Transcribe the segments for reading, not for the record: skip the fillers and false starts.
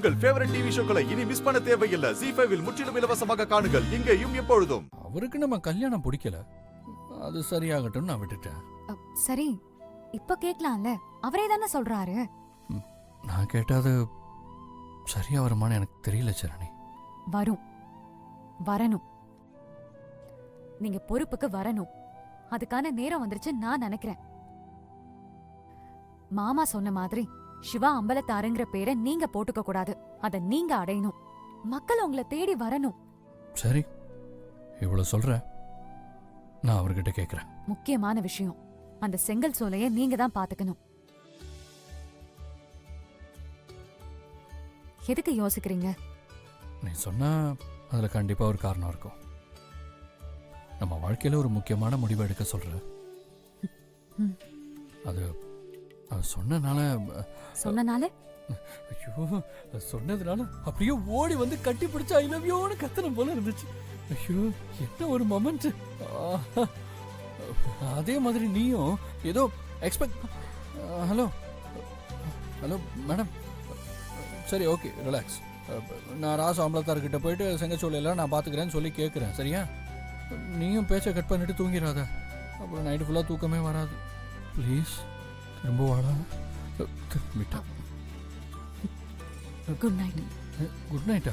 உங்கள் favourite TV ஷோக்களை இனி miss பண்ண தேவையில்லை. ZEE5 இல் முற்றிலும் இலவசமாக காணுங்கள், இங்கேயும் எப்பொழுதும். அவருக்கு நம்ம கல்யாணம் பிடிக்கல, அது சரியாகட்டும் நான் விட்டுட்டேன். சரி, இப்ப கேட்கலாம்ல, அவரே தானே சொல்றாரு. நான் கேட்டாது சரியா வருமானு எனக்கு தெரியல சரணி. வரணும், நீங்க பொறுப்புக்கு வரணும். அதுக்கான நேரம் வந்துருச்சு நான் நினைக்கிறேன். மாமா சொன்ன மாதிரி சிவா அம்பலத்தாருங்கிற பேரை நீங்க போட்டுக்க கூடாது. அத நீங்க அடையணும். மக்கள் உங்களை தேடி வரணும். சரி, இவ்வளவு சொல்ற, நான் அவர்கிட்ட கேக்குறேன். முக்கியமான விஷயம், அந்த செங்கல் சோலையை நீங்க தான் பாத்துக்கணும். எதுக்கு யோசிக்கிறீங்க? நீ சொன்னா அதுல கண்டிப்பா ஒரு காரணம் இருக்கும். நம்ம வாழ்க்கையில ஒரு முக்கியமான முடிவை எடுக்க சொல்ற. அது சொன்னனால ஐயோ, சொன்னதுனால அப்படியே ஓடி வந்து கட்டி பிடிச்சு ஐ லவ் யூன்னு கத்தனம் போல இருந்துச்சு. ஐயோ, என்ன ஒரு மொமெண்ட். அதே மாதிரி நீயும் ஏதோ எக்ஸ்பெக்ட். ஹலோ ஹலோ மேடம், சரி ஓகே ரிலாக்ஸ். நான் ராசு அம்பலத்தார்கிட்ட போயிட்டு செங்கச்சோலையெல்லாம் நான் பார்த்துக்கிறேன்னு சொல்லி கேட்குறேன், சரியா? நீயும் பேச்சை கட் பண்ணிட்டு தூங்கிடாத, அப்புறம் நைட்டு ஃபுல்லாக தூக்கமே வராது. ப்ளீஸ் ரொம்ப வாடா. Good night. குட் நைட்டா?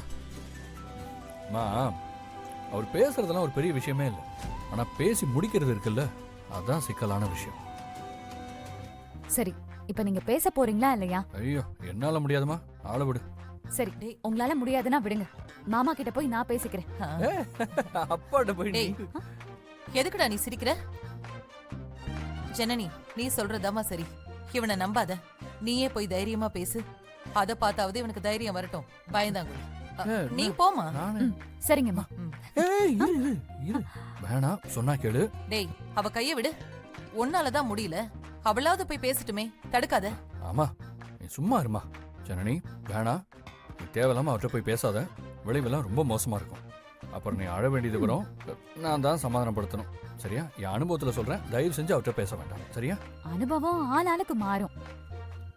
மா, அவர் பேசுறதெல்லாம் ஒரு பெரிய விஷயமே இல்லை, ஆனால் பேசி முடிக்கிறது இருக்குல்ல, அதான் சிக்கலான விஷயம். சரி, இப்ப நீங்க பேச போறீங்களா இல்லையா? ஐயோ, என்னால முடியாதுமா, ஆள விடு. சரி, உங்களால முடியாதுன்னா விடுங்க. மாமா கிட்ட போய் நான் பேசிக்கிறேன். அப்பாட்ட போய் எதுக்குடா நீ சிரிக்கிற? ஜனனி, நீ சொல்றதாமா சரி. இவனை நம்பாத, நீயே போய் தைரியமா பேசு. அத பார்த்தாவது இவனுக்கு தைரியம் வரட்டும். பயந்தாங்குடி, நீ போமா. சரிங்கம்மா. வேணாம், சொன்னா கேளு. டேய், அவ கைய விடு. உன்னாலதான் முடியல, அவளாவது போய் பேசட்டுமே, தடுக்காத. ஆமா, நீ சும்மா இருமா. ஜனனி வேணா, நீ தேவையில்லாம அவர்கிட்ட போய் பேசாத, விளைவெல்லாம் ரொம்ப மோசமா இருக்கும். அப்புறம் நீ அழ வேண்டியது வரும், நான் தான் சமாதானப்படுத்தணும், சரியா? என் அனுபவத்துல சொல்றேன், தயவு செஞ்சு அவர்கிட்ட பேச வேண்டாம், சரியா? அனுபவம் ஆளாளுக்கு மாறும்.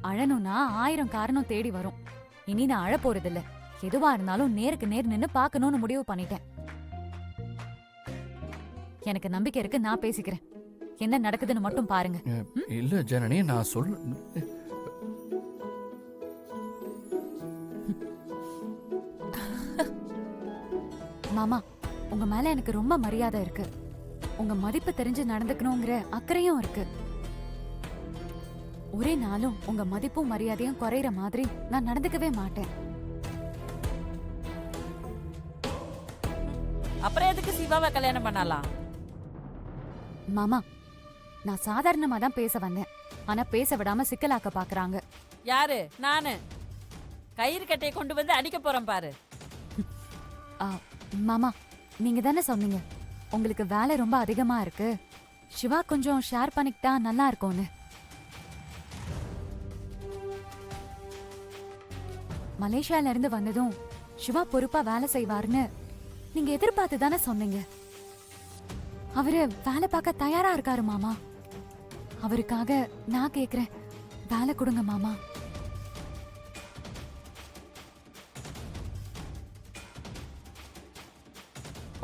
அழணும்னா 1000 காரணம் தேடி வரும். இனி நான் அழ போறதில்ல. எதுவா இருந்தாலும் நேருக்கு நேர் நின்னு பாக்கணும்னு முடிவு பண்ணிட்டேன். எனக்கு நம்பிக்கை இருக்கு, நான் பேசிக்கிறேன். என்ன நடக்குதுன்னு மட்டும் பாருங்க. இல்ல ஜனனி, நான் சொல்ல. மாமா, உங்க மேல எனக்கு ரொம்ப மரியாதை இருக்கு. உங்க மதிப்பு தெரிஞ்சு நடந்துக்கணுங்கிற அக்கறையும் இருக்கு. ஒரே நாளும் உங்க மதிப்பும் மரியாதையும் குறையிற மாதிரி நான் நடந்துக்கவே மாட்டேன். அப்புறம் எதுக்கு சிவாவை கல்யாணம் பண்ணலாம்? மாமா, நான் சாதாரணமா தான் பேச வந்தேன். ஆனா பேச விடாம சிக்கலாக்க பாக்குறாங்க. யாரு? நானு கயிறு கட்டையை கொண்டு வந்து அடிக்க போறேன் பாரு. மாமா, நீங்க தானே சொன்னீங்க உங்களுக்கு வேலை ரொம்ப அதிகமா இருக்கு, சிவா கொஞ்சம் ஷேர் பண்ணிக்கிட்டா நல்லா இருக்கும்னு. மலேசியால இருந்து வந்ததும் சிவா பொறுப்பா வேலை செய்வார்னு நீங்க எதிர்பார்த்து தானே சொன்னீங்க. அவரு வேலை பார்க்க தயாரா இருக்காரு மாமா. அவருக்காக நான் கேக்குறேன், வேலை கொடுங்க மாமா.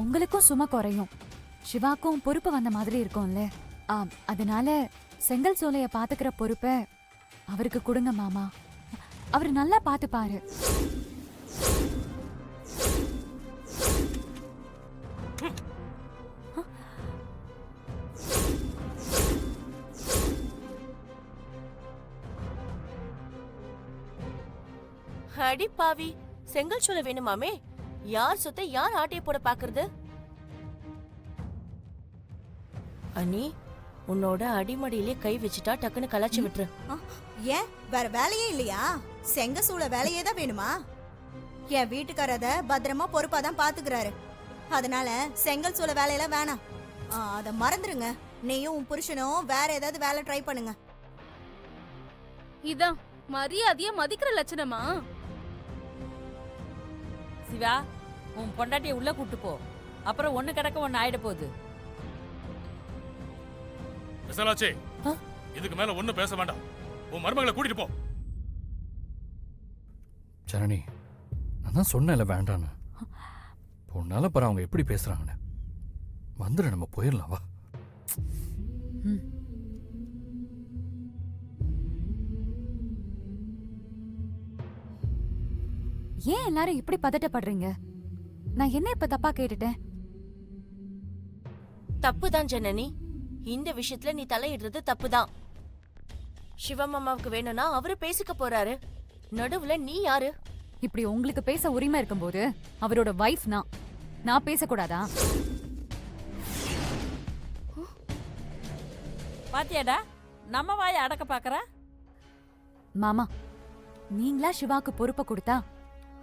உங்களுக்கும் சும குறையும், சிவாக்கும் பொறுப்பு வந்த மாதிரி இருக்கும்ல. அதனால செங்கல் சோலைய பாத்துக்கிற பொறுப்பை அவருக்கு கொடுங்க மாமா. அவரு நல்லா பாத்துப்பாரு. அடி பாவி, செங்கல் சோலை வேணுமாமே? யார் சொத்தை யார் ஆட்டைய போட பாக்குறது? அண்ணி, உன்னோட அடிமடியிலே கை வச்சுட்டா டக்குன்னு கலாச்சி விட்டுரு. ஏன் வேற வேலையே இல்லையா? செங்க சூழ வேலையே தான் வேணுமா? என் வீட்டுக்காரத பத்திரமா பொறுப்பா தான் பாத்துக்கிறாரு. அதனால செங்கல் சூழ வேலையெல்லாம் வேணாம், அத மறந்துருங்க. நீயும் உன் புருஷனும் வேற ஏதாவது வேலை ட்ரை பண்ணுங்க. இதான் மரியாதைய மதிக்கிற லட்சணமா? சிவா, உன் பொண்டாட்டியை உள்ள கூட்டு போ, அப்புறம் ஒண்ணு கிடக்க ஒண்ணு ஆயிட போகுது. விசாலாச்சி, இதுக்கு மேல ஒண்ணு பேச வேண்டாம். உன் மருமகளை கூட்டிட்டு போ. ஜனனி, நான் தான் சொன்னேன்ல வேண்டான்னு. உன்னால பாரு அவங்க எப்படி பேசுறாங்கன்னு. வந்துடு, நம்ம போயிடலாம் வா. ம். ஏன் எல்லாரும் இப்படி பதட்டப்படுறீங்க? நான் என்ன இப்ப தப்பா கேட்டுட்டேன்? தப்புதான் ஜனனி, இந்த விஷயத்துல நீ தலையிடுறது தப்புதான். சிவமாமாவுக்கு வேணும்னா அவரு பேசிக்க போறாரு. நடுவுல நீ யாரு? இப்படி உங்களுக்கு பேச உரிமை இருக்கும்போது அவரோட வைஃப் நான் பேசக்கூடாதா? பாத்தியாடா, நம்ம வாயை அடக்க பாக்குற. மாமா, நீங்களா சிவாக்கு பொறுப்பை கொடுத்தா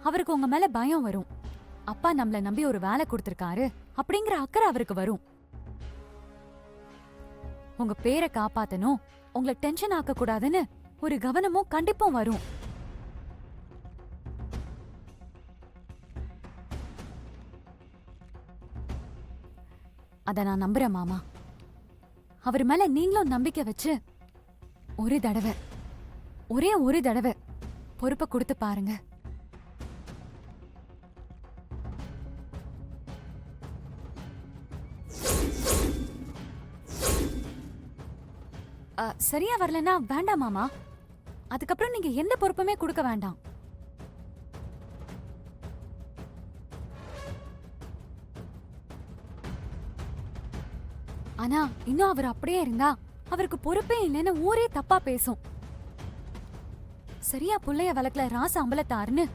அவருக்கு உங்க மேல பயம் வரும். அப்பா நம்மள நம்பி ஒரு வேலை கொடுத்திருக்காரு அப்படிங்கிற அக்கறை அவருக்கு வரும். உங்க பேரை காப்பாத்தணும், உங்களை டென்ஷன் ஆக்க கூடாதுன்னு ஒரு கவனமும் கண்டிப்பும் வரும். அத நான் நம்புறேன் மாமா. அவர் மேல நீங்களும் நம்பிக்கை வச்சு ஒரே ஒரு தடவை பொறுப்பை கொடுத்து பாருங்க. சரியா வரலன்னா வேண்டாம் மாமா. அதுக்கப்புறம் நீங்க எந்த பொறுப்புமே கொடுக்க வேண்டாம். ஆனா இன்னும் அவர் அப்படியே இருந்தா அவருக்கு பொறுப்பே இல்லைன்னு ஊரே தப்பா பேசும். சரியா புள்ளைய வளர்க்கல ராச அம்பலத்தாருன்னு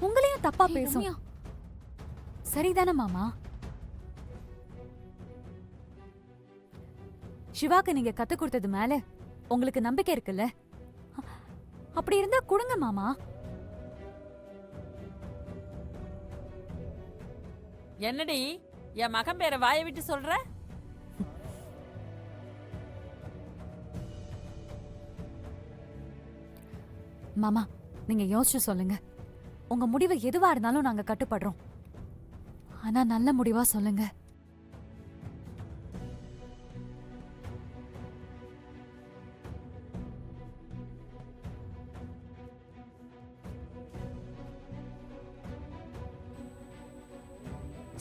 உங்களையும் தப்பா பேசும். சரிதானே மாமா? சிவாக்கு நீங்க கத்து கொடுத்தது மேல உங்களுக்கு நம்பிக்கை இருக்குல்ல? அப்படி இருந்தா கொடுங்க மாமா. என்னடி என் மகன் பேரை வாயை விட்டு சொல்ற? மாமா, நீங்க யோசிச்சு சொல்லுங்க. உங்க முடிவு எதுவா இருந்தாலும் நாங்க கட்டுப்படுறோம். ஆனா நல்ல முடிவா சொல்லுங்க.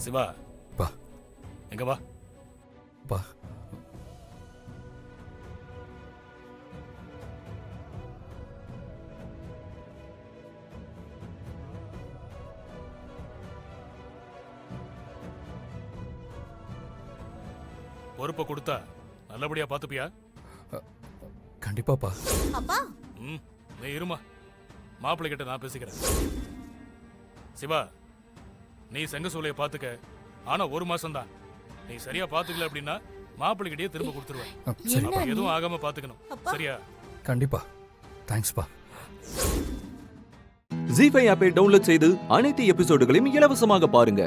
சிவா, பா எங்க வா. பா பொறுப்பை கொடுத்தா நல்லபடியா பாத்துப்பியா? கண்டிப்பாப்பா. அப்பா ம், நீ இருமா, மாப்பிள்ளை கிட்ட நான் பேசிக்கிறேன். சிவா, நீ செங்கசூளைய பாத்துக்க. ஆனா 1 மாசம்தான். நீ சரியா பாத்துக்கல அப்படின்னா மாப்பிள்ளைகிட்டயே திரும்ப கொடுத்துருவேன். சரி, அப்ப எதுவும் ஆகாம பாத்துக்கணும், சரியா? கண்டிப்பா. தேங்க்ஸ்பா. ஜீ5 ஆப்பை டவுன்லோட் செய்து அனைத்து எபிசோடுகளையும் இலவசமாக பாருங்க.